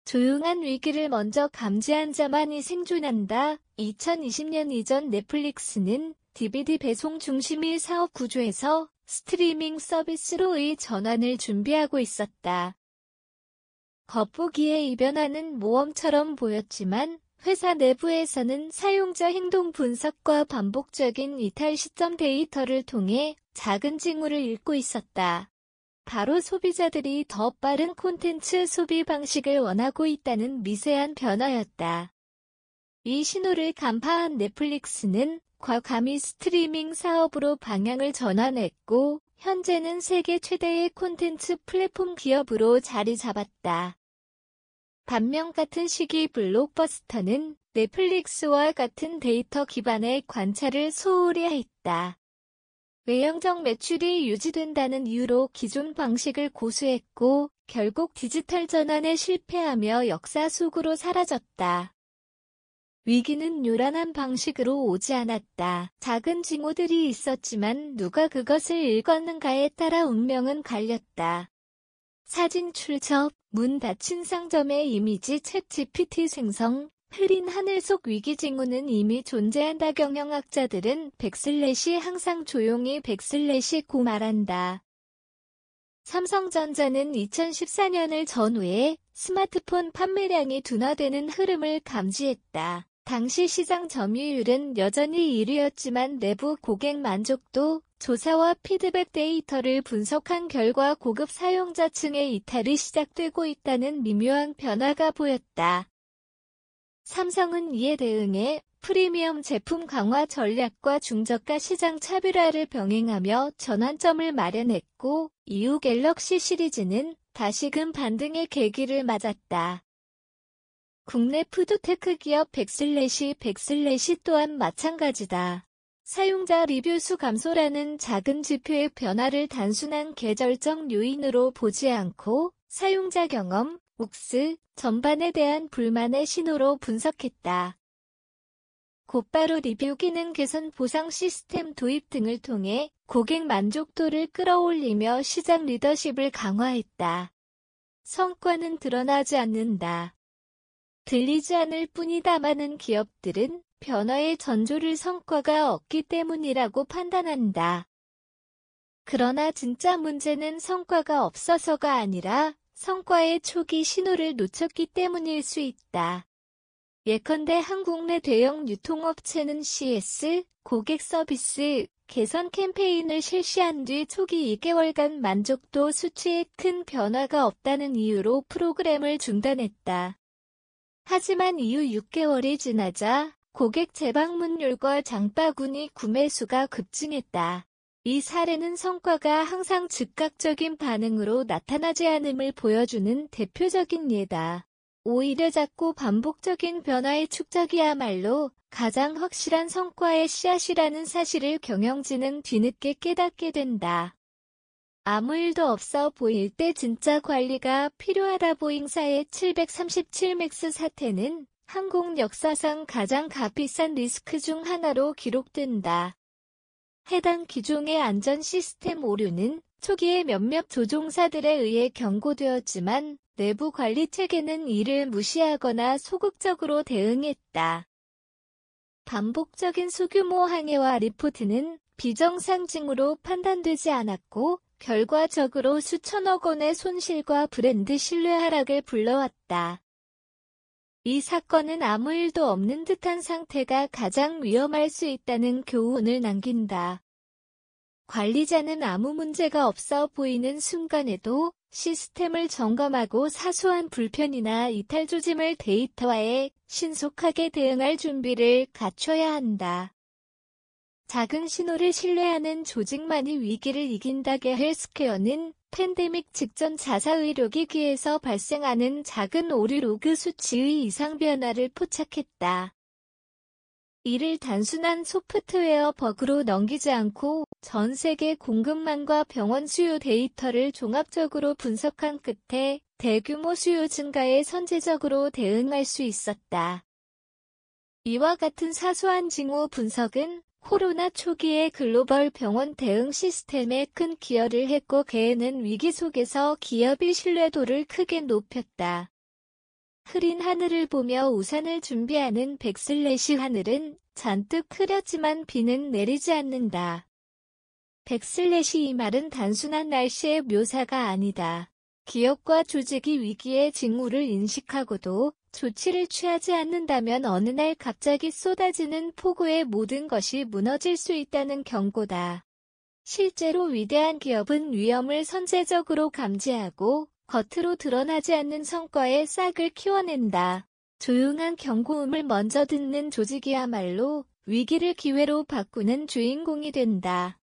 조용한 위기를 먼저 감지한 자만이 생존한다. 2020년 이전 넷플릭스는 DVD 배송 중심의 사업 구조에서 스트리밍 서비스로의 전환을 준비하고 있었다. 겉보기에 이변하는 모험처럼 보였지만 회사 내부에서는 사용자 행동 분석과 반복적인 이탈 시점 데이터를 통해 작은 징후를 읽고 있었다. 바로 소비자들이 더 빠른 콘텐츠 소비 방식을 원하고 있다는 미세한 변화였다. 이 신호를 간파한 넷플릭스는 과감히 스트리밍 사업으로 방향을 전환했고 현재는 세계 최대의 콘텐츠 플랫폼 기업으로 자리 잡았다. 반면 같은 시기 블록버스터는 넷플릭스와 같은 데이터 기반의 관찰을 소홀히 했다. 외형적 매출이 유지된다는 이유로 기존 방식을 고수했고 결국 디지털 전환에 실패하며 역사 속으로 사라졌다. 위기는 요란한 방식으로 오지 않았다. 작은 징후들이 있었지만 누가 그것을 읽었는가에 따라 운명은 갈렸다. 사진 출처, 문 닫힌 상점의 이미지 챗GPT 생성, 흐린 하늘 속 위기 징후는 이미 존재한다. 경영학자들은 항상 조용히 고 말한다. 삼성전자는 2014년을 전후해 스마트폰 판매량이 둔화되는 흐름을 감지했다. 당시 시장 점유율은 여전히 1위였지만 내부 고객 만족도 조사와 피드백 데이터를 분석한 결과 고급 사용자층의 이탈이 시작되고 있다는 미묘한 변화가 보였다. 삼성은 이에 대응해 프리미엄 제품 강화 전략과 중저가 시장 차별화를 병행하며 전환점을 마련했고 이후 갤럭시 시리즈는 다시금 반등의 계기를 맞았다. 국내 푸드테크 기업 또한 마찬가지다. 사용자 리뷰 수 감소라는 작은 지표의 변화를 단순한 계절적 요인으로 보지 않고 사용자 경험, 욱스, 전반에 대한 불만의 신호로 분석했다. 곧바로 리뷰 기능 개선 보상 시스템 도입 등을 통해 고객 만족도를 끌어올리며 시장 리더십을 강화했다. 성과는 드러나지 않는다. 들리지 않을 뿐이다. 많은 기업들은 변화의 전조를 성과가 없기 때문이라고 판단한다. 그러나 진짜 문제는 성과가 없어서가 아니라 성과의 초기 신호를 놓쳤기 때문일 수 있다. 예컨대 한국 내 대형 유통업체는 CS, 고객 서비스, 개선 캠페인을 실시한 뒤 초기 2개월간 만족도 수치에 큰 변화가 없다는 이유로 프로그램을 중단했다. 하지만 이후 6개월이 지나자 고객 재방문율과 장바구니 구매 수가 급증했다. 이 사례는 성과가 항상 즉각적인 반응으로 나타나지 않음을 보여주는 대표적인 예다. 오히려 작고 반복적인 변화의 축적이야말로 가장 확실한 성과의 씨앗이라는 사실을 경영진은 뒤늦게 깨닫게 된다. 아무 일도 없어 보일 때 진짜 관리가 필요하다. 보잉사의 737 맥스 사태는 항공 역사상 가장 값비싼 리스크 중 하나로 기록된다. 해당 기종의 안전 시스템 오류는 초기에 몇몇 조종사들에 의해 경고되었지만 내부 관리 체계는 이를 무시하거나 소극적으로 대응했다. 반복적인 소규모 항해와 리포트는 비정상 징후로 판단되지 않았고 결과적으로 수천억 원의 손실과 브랜드 신뢰 하락을 불러왔다. 이 사건은 아무 일도 없는 듯한 상태가 가장 위험할 수 있다는 교훈을 남긴다. 관리자는 아무 문제가 없어 보이는 순간에도 시스템을 점검하고 사소한 불편이나 이탈 조짐을 데이터화해 신속하게 대응할 준비를 갖춰야 한다. 작은 신호를 신뢰하는 조직만이 위기를 이긴다. 헬스케어는 팬데믹 직전 자사의료기기에서 발생하는 작은 오류 로그 수치의 이상 변화를 포착했다. 이를 단순한 소프트웨어 버그로 넘기지 않고 전 세계 공급망과 병원 수요 데이터를 종합적으로 분석한 끝에 대규모 수요 증가에 선제적으로 대응할 수 있었다. 이와 같은 사소한 징후 분석은 코로나 초기의 글로벌 병원 대응 시스템에 큰 기여를 했고 개는 위기 속에서 기업의 신뢰도를 크게 높였다. 흐린 하늘을 보며 우산을 준비하는 백슬래시. 하늘은 잔뜩 흐렸지만 비는 내리지 않는다. 백슬래시. 이 말은 단순한 날씨의 묘사가 아니다. 기업과 조직이 위기의 징후를 인식하고도 조치를 취하지 않는다면 어느 날 갑자기 쏟아지는 폭우에 모든 것이 무너질 수 있다는 경고다. 실제로 위대한 기업은 위험을 선제적으로 감지하고 겉으로 드러나지 않는 성과에 싹을 키워낸다. 조용한 경고음을 먼저 듣는 조직이야말로 위기를 기회로 바꾸는 주인공이 된다.